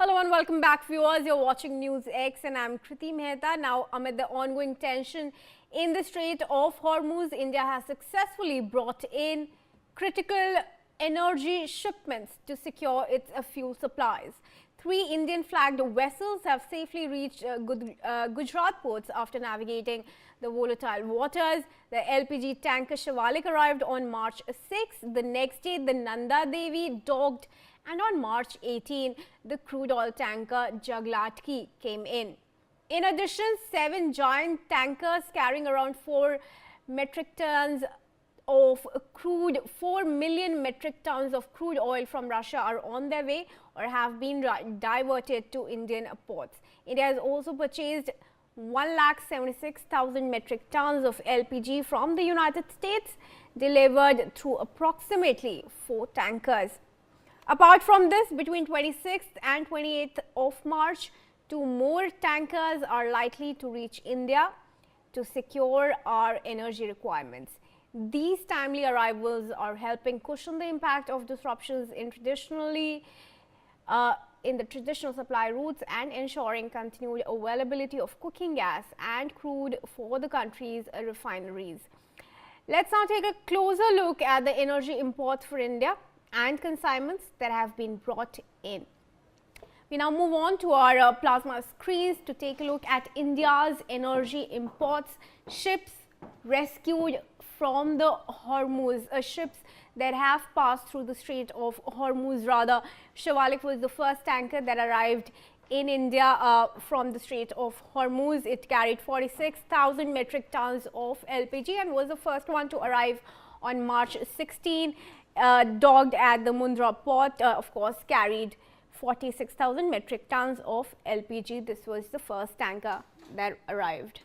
Hello and welcome back, viewers. You're watching NewsX and I'm Kriti Mehta. Now, amid the ongoing tension in the Strait of Hormuz, India has successfully brought in critical energy shipments to secure its fuel supplies. 3 Indian-flagged vessels have safely reached Gujarat ports after navigating the volatile waters. The LPG tanker Shivalik arrived on March 6. The next day, the Nanda Devi docked, and on March 18, the crude oil tanker Jag Latki came in. In addition, 7 giant tankers carrying around 4 metric tons of crude, 4 million metric tons of crude oil from Russia are on their way or have been diverted to Indian ports. India has also purchased 1,76,000 metric tons of LPG from the United States, delivered through approximately 4 tankers. Apart from this, between 26th and 28th of March, 2 more tankers are likely to reach India to secure our energy requirements. These timely arrivals are helping cushion the impact of disruptions in the traditional supply routes and ensuring continued availability of cooking gas and crude for the country's refineries. Let's now take a closer look at the energy imports for India and consignments that have been brought in. We now move on to our plasma screens to take a look at India's energy imports. Ships rescued from the Hormuz, ships that have passed through the Strait of Hormuz. Rather, Shivalik was the first tanker that arrived in India from the Strait of Hormuz. It carried 46,000 metric tons of LPG and was the first one to arrive on March 16. Docked at the Mundra port, of course, carried 46,000 metric tons of LPG. This was the first tanker that arrived.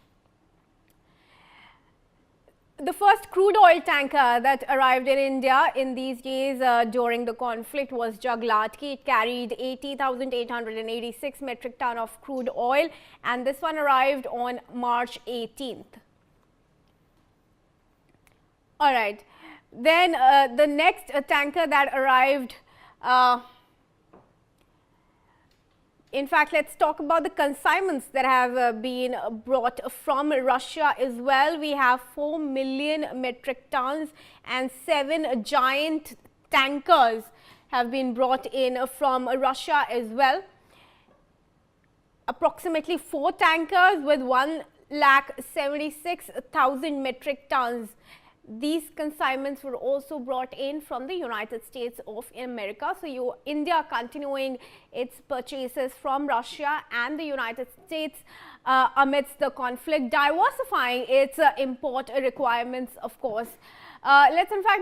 The first crude oil tanker that arrived in India in these days during the conflict was Jag Latki. It carried 80,886 metric ton of crude oil, and this one arrived on March 18th. All right. Then the next tanker that arrived, in fact, let's talk about the consignments that have been brought from Russia as well. We have 4 million metric tons and 7 giant tankers have been brought in from Russia as well. Approximately 4 tankers with 1,76,000 metric tons. These consignments were also brought in from the United States of America. So, India continuing its purchases from Russia and the United States amidst the conflict, diversifying its import requirements, of course. Let's in fact